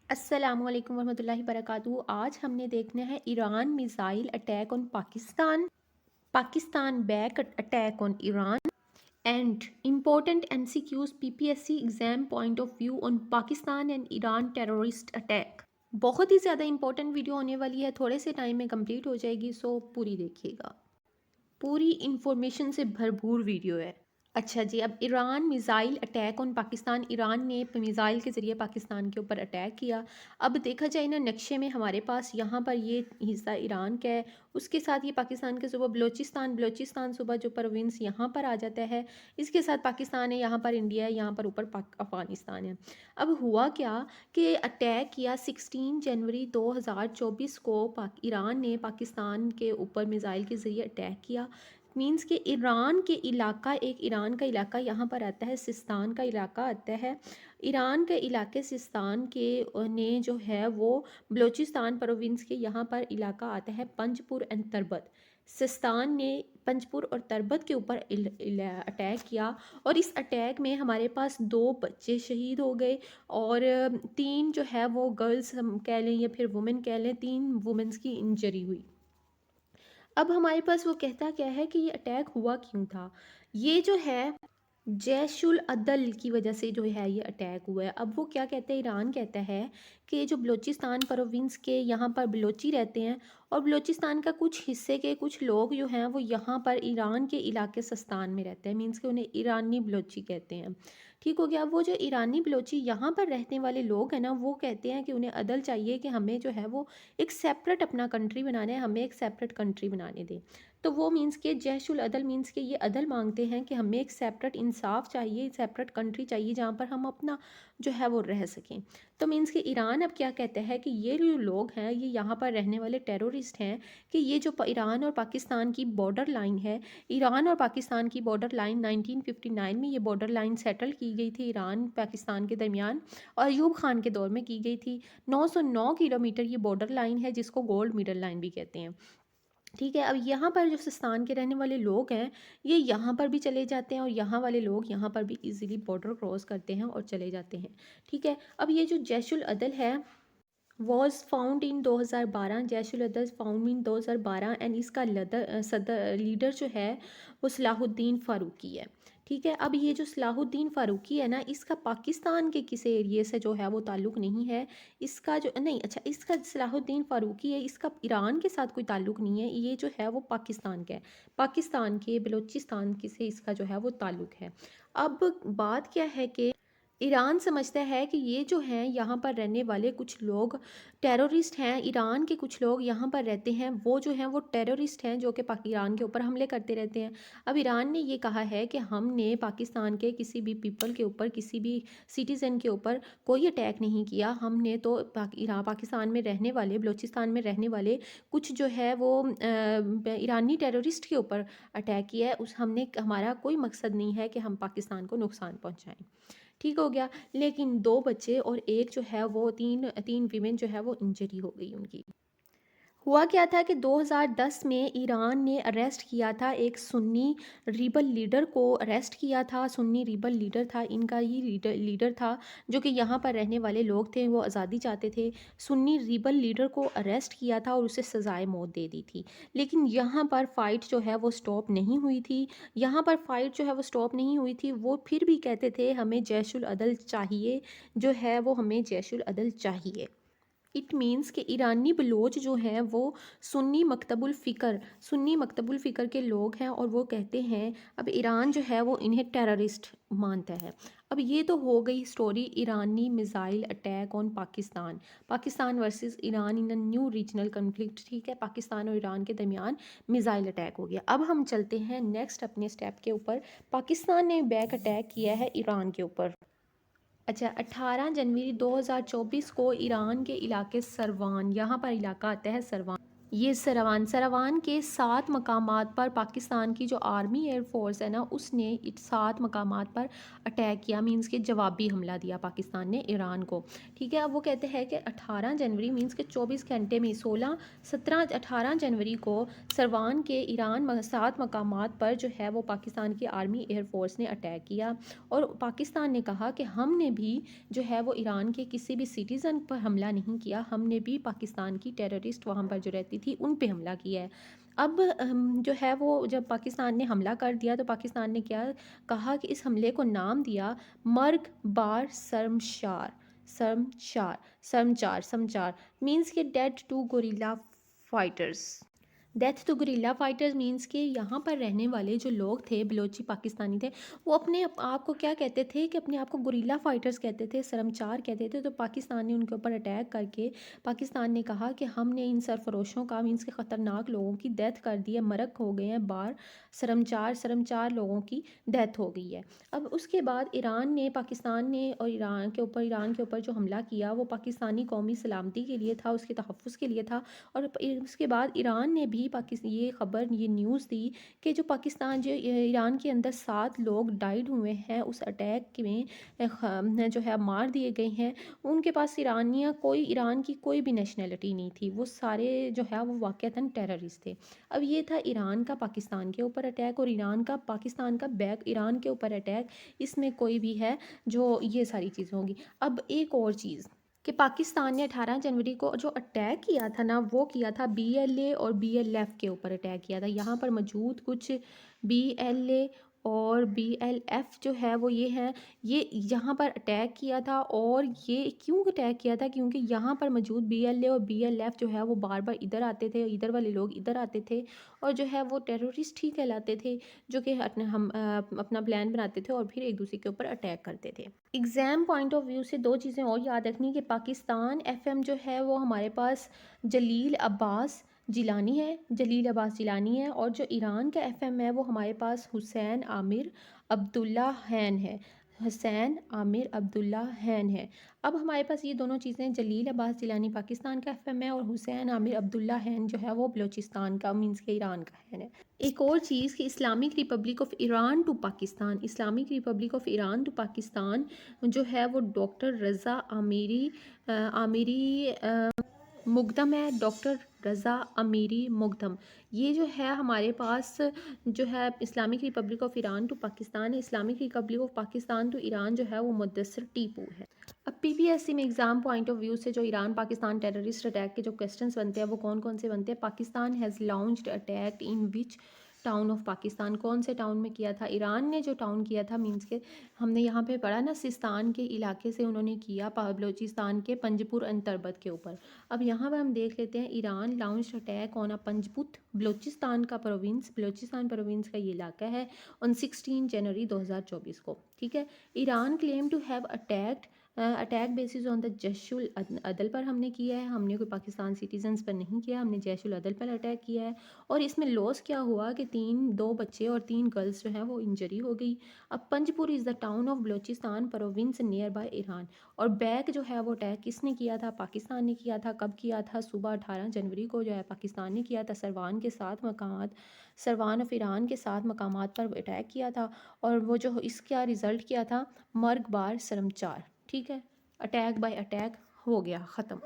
अस्सलामुअलैकुम वरहमतुल्लाहि वबरकातुहू। आज हमने देखना है Iran missile attack on Pakistan, Pakistan back attack on Iran and important MCQs PPSC exam point of view on Pakistan and Iran terrorist attack. बहुत ही ज़्यादा इंपॉर्टेंट वीडियो होने वाली है, थोड़े से टाइम में कंप्लीट हो जाएगी, सो पूरी देखिएगा। पूरी इंफॉर्मेशन से भरपूर वीडियो है। अच्छा जी, अब Iran missile attack on Pakistan. Iran ने मिज़ाइल के ज़रिए पाकिस्तान के ऊपर अटैक किया। अब देखा जाए ना, नक्शे में हमारे पास यहाँ पर ये हिस्सा ईरान का है, उसके साथ ये पाकिस्तान के सूबा बलोचिस्तान सूबा जो प्रोविंस यहाँ पर आ जाता है, इसके साथ पाकिस्तान है, यहाँ पर इंडिया है, यहाँ पर ऊपर अफ़गानिस्तान है। अब हुआ क्या कि अटैक किया 16 जनवरी 2024 को ईरान ने पाकिस्तान के ऊपर मिज़ाइल के ज़रिए अटैक किया। मीन्स कि ईरान के इलाका, एक ईरान का इलाका यहाँ पर आता है, सिस्तान का इलाका आता है। ईरान के इलाके सिस्तान के ने जो है वो बलोचिस्तान प्रोविंस के यहाँ पर इलाका आता है पंजपुर एंड तरबत। सिस्तान ने पंजपुर और तरबत के ऊपर अटैक किया और इस अटैक में हमारे पास 2 बच्चे शहीद हो गए और 3 जो है वो गर्ल्स हम कह लें या फिर वुमेन कह लें, 3 वुमेंस की इंजरी हुई। अब हमारे पास वो कहता क्या है कि ये अटैक हुआ क्यों था। ये जो है जैशुल अदल की वजह से जो है ये अटैक हुआ है। अब वो क्या कहते हैं, ईरान कहता है कि जो बलूचिस्तान प्रोविंस के यहाँ पर बलोची रहते हैं और बलूचिस्तान का कुछ हिस्से के कुछ लोग जो हैं वो यहाँ पर ईरान के इलाके सस्तान में रहते हैं, मीन्स कि उन्हें ईरानी बलोची कहते हैं। ठीक हो गया। अब वो जो ईरानी बलोची यहाँ पर रहने वाले लोग हैं ना, वो कहते हैं कि उन्हें अदल चाहिए कि हमें जो है वो एक सेपरेट अपना कंट्री बनाना है, हमें एक सेपरेट कंट्री बनाने दें। तो वो मीन्स के जैशुल अदल मीन्स के ये अदल मांगते हैं कि हमें एक सेपरेट इंसाफ चाहिए, सेपरेट कंट्री चाहिए जहाँ पर हम अपना जो है वो रह सकें। तो मीन्स कि ईरान अब क्या कहता है कि ये जो लोग हैं, ये यहाँ पर रहने वाले टेररिस्ट हैं, कि ये जो ईरान और पाकिस्तान की बॉर्डर लाइन है, ईरान और पाकिस्तान की बॉर्डर लाइन 1959 में ये बॉर्डर लाइन सेटल की गई थी ईरान पाकिस्तान के दरमियान और अयूब खान के दौर में की गई थी। 909 किलोमीटर ये बॉर्डर लाइन है, जिसको गोल्ड मेडल लाइन भी कहते हैं। ठीक है। अब यहाँ पर जो सिस्तान के रहने वाले लोग हैं, ये यहाँ पर भी चले जाते हैं और यहाँ वाले लोग यहाँ पर भी इजीली बॉर्डर क्रॉस करते हैं और चले जाते हैं। ठीक है। अब ये जो जैशुल अदल है वॉज फाउंड इन 2012, जैशुल अदल फाउंड इन 2012 एंड इसका सदर लीडर जो है वो सलाहुद्दीन फ़ारूकी है। ठीक है। अब ये जो सलाहुद्दीन फ़ारूकी है ना, इसका पाकिस्तान के किसी एरिए से जो है वो ताल्लुक़ नहीं है। इसका जो नहीं, अच्छा, इसका सलाहुद्दीन फ़ारूकी है, इसका ईरान के साथ कोई ताल्लुक़ नहीं है, ये जो है वो पाकिस्तान का है, पाकिस्तान के बलूचिस्तान के से इसका जो है वो ताल्लुक़ है। अब बात क्या है कि ईरान समझता है कि ये जो हैं यहाँ पर रहने वाले कुछ लोग टेररिस्ट हैं, ईरान के कुछ लोग यहाँ पर रहते हैं, वो जो हैं वो टेररिस्ट हैं जो कि ईरान के ऊपर हमले करते रहते हैं। अब ईरान ने ये कहा है कि हमने पाकिस्तान के किसी भी पीपल के ऊपर, किसी भी सिटीज़न के ऊपर कोई अटैक नहीं किया, हमने तो पाकिस्तान में रहने वाले, बलूचिस्तान में रहने वाले कुछ जो है वो ईरानी टेररिस्ट के ऊपर अटैक किया है। हमारा कोई मकसद नहीं है कि हम पाकिस्तान को नुकसान पहुँचाएँ। ठीक हो गया। लेकिन 2 बच्चे और एक जो है वो तीन तीन वीमेन जो है वो इंजरी हो गई उनकी। हुआ क्या था कि 2010 में ईरान ने अरेस्ट किया था एक सुन्नी रिबल लीडर को, अरेस्ट किया था। सुन्नी रिबल लीडर था, इनका ही लीडर था जो कि यहाँ पर रहने वाले लोग थे, वो आज़ादी चाहते थे। सुन्नी रिबल लीडर को अरेस्ट किया था और उसे सज़ाए मौत दे दी थी। लेकिन यहाँ पर फ़ाइट जो है वो स्टॉप नहीं हुई थी, यहाँ पर फ़ाइट जो है वो स्टॉप नहीं हुई थी। वो फिर भी कहते थे हमें जैशुल अदल चाहिए, जो है वो हमें जैशुल अदल चाहिए। इट मीन्स कि ईरानी बलोच जो हैं वो सुन्नी मकतबुल फ़िक्र के लोग हैं और वो कहते हैं, अब ईरान जो है वो इन्हें टेररिस्ट मानता है। अब ये तो हो गई story Irani missile attack on Pakistan, Pakistan versus Iran in a new regional conflict. ठीक है, पाकिस्तान और ईरान के दरमियान मिसाइल अटैक हो गया। अब हम चलते हैं नेक्स्ट अपने स्टेप के ऊपर। पाकिस्तान ने बैक अटैक किया है ईरान के ऊपर। अच्छा, 18 जनवरी 2024 को ईरान के इलाके सरवान, यहाँ पर इलाका आता है सरवान, ये सरावान के 7 मकामात पर पाकिस्तान की जो आर्मी एयर फोर्स है ना, उसने 7 मकामात पर अटैक किया, मींस के जवाबी हमला दिया पाकिस्तान ने ईरान को। ठीक है, अब वो कहते हैं कि 18 जनवरी मींस के 24 घंटे में 16 17 18 जनवरी को सरवान के ईरान 7 मकामात पर जो है वो पाकिस्तान की आर्मी एयर फोर्स ने अटैक किया। और पाकिस्तान ने कहा कि हमने भी जो है वो ईरान के किसी भी सिटीज़न पर हमला नहीं किया, हमने भी पाकिस्तान की टेररिस्ट वहाँ पर जो रहती थी उन पे हमला किया है। अब जो है वो जब पाकिस्तान ने हमला कर दिया तो पाकिस्तान ने क्या कहा कि इस हमले को नाम दिया मर्ग बार शर्मशार शर्मशार शर्मचार समचार, मीन्स के dead to gorilla fighters. Death to guerrilla fighters means के यहाँ पर रहने वाले जो लोग थे बलोची पाकिस्तानी थे, वो अपने आप को क्या कहते थे कि अपने आप को गुरिल्ला फाइटर्स कहते थे, शर्मचार कहते थे। तो पाकिस्तान ने उनके ऊपर अटैक करके पाकिस्तान ने कहा कि हमने इन सरफरोशों का मीन्स के ख़तरनाक लोगों की डेथ कर दी है, मरक हो गए हैं, बार शर्मचार लोगों की डेथ हो गई है। अब उसके बाद ईरान ने पाकिस्तान ने और ईरान के ऊपर जो हमला किया वो पाकिस्तानी कौमी सलामती के लिए था, उसके तहफ़्फ़ुज़ के लिए था। और उसके बाद ईरान ने भी पाकिस्तान ये खबर ये न्यूज़ दी कि जो पाकिस्तान जो ईरान के अंदर 7 लोग डाइड हुए हैं उस अटैक में, जो है मार दिए गए हैं। उनके पास ईरान की कोई भी नेशनैलिटी नहीं थी, वो सारे जो है वो वाक़तन टेररिस्ट थे। अब ये था ईरान का पाकिस्तान के ऊपर अटैक और ईरान का पाकिस्तान का बैक ईरान के ऊपर अटैक, इसमें कोई भी है जो ये सारी चीज़ें होंगी। अब एक और चीज़ कि पाकिस्तान ने 18 जनवरी को जो अटैक किया था ना, वो किया था बीएलए और बीएलएफ के ऊपर अटैक किया था। यहाँ पर मौजूद कुछ बीएलए और बीएलएफ जो है वो ये यहाँ पर अटैक किया था। और ये क्यों अटैक किया था, क्योंकि यहाँ पर मौजूद बीएलए और बीएलएफ जो है वो बार बार इधर आते थे, इधर वाले लोग इधर आते थे और जो है वो टेररिस्ट ही कहलाते थे, जो कि अपना प्लान बनाते थे और फिर एक दूसरे के ऊपर अटैक करते थे। एग्ज़ाम पॉइंट ऑफ व्यू से 2 चीज़ें और याद रखनी कि पाकिस्तान एफएम जो है वो हमारे पास जलील अब्बास जिलानी है, और जो ईरान का एफएम है वो हमारे पास हुसैन आमिर अब्दुल्ला हैन है, अब हमारे पास ये दोनों चीज़ें, जलील अब्बास जिलानी पाकिस्तान का एफएम है और हुसैन आमिर अब्दुल्ला हैन जो है वो बलूचिस्तान का मींस के ईरान का हैन है। एक और चीज़ कि Islamic Republic of Iran to Pakistan जो है वो डॉक्टर रज़ा आमिरी मुक़द्दम है, डॉक्टर रज़ा अमीरी मुक़द्दम। ये जो है हमारे पास जो है Islamic Republic of Iran to Pakistan है, Islamic Republic of Pakistan to Iran जो है वो मुद्दसर टीपू है। अब पीपीएससी में एग्ज़ाम पॉइंट ऑफ व्यू से जो ईरान पाकिस्तान टेररिस्ट अटैक के जो क्वेश्चंस बनते हैं वो कौन कौन से बनते हैं। Pakistan has launched attack in which town of Pakistan, कौन से टाउन में किया था। ईरान ने जो टाउन किया था मींस के हमने यहाँ पे पढ़ा ना, सिस्तान के इलाके से उन्होंने किया बलूचिस्तान के पंजपुर अंतर्बत के ऊपर। अब यहाँ पर हम देख लेते हैं, Iran launched attack on a Panjgur, Balochistan province का ये इलाका है, ऑन 16 जनवरी 2024 को। ठीक है, Iran claim to have attack bases on the जैशुल अदल पर हमने किया है, हमने कोई पाकिस्तान सिटीजन्स पर नहीं किया, हमने जैशुल अदल पर अटैक किया है। और इसमें लॉस क्या हुआ कि 2 बच्चे और 3 गर्ल्स जो हैं वो इंजरी हो गई। अब Panjpur is the town of Balochistan province near by Iran. और बैक जो है वो अटैक किसने किया था, पाकिस्तान ने किया था। कब किया था, सुबह 18 जनवरी को जो है पाकिस्तान ने किया था, सरवान ऑफ ईरान के 7 मकामात पर अटैक किया था। और वो जो इसका रिज़ल्ट किया था मर्ग बार शर्मचार। ठीक है, अटैक बाय अटैक हो गया ख़त्म।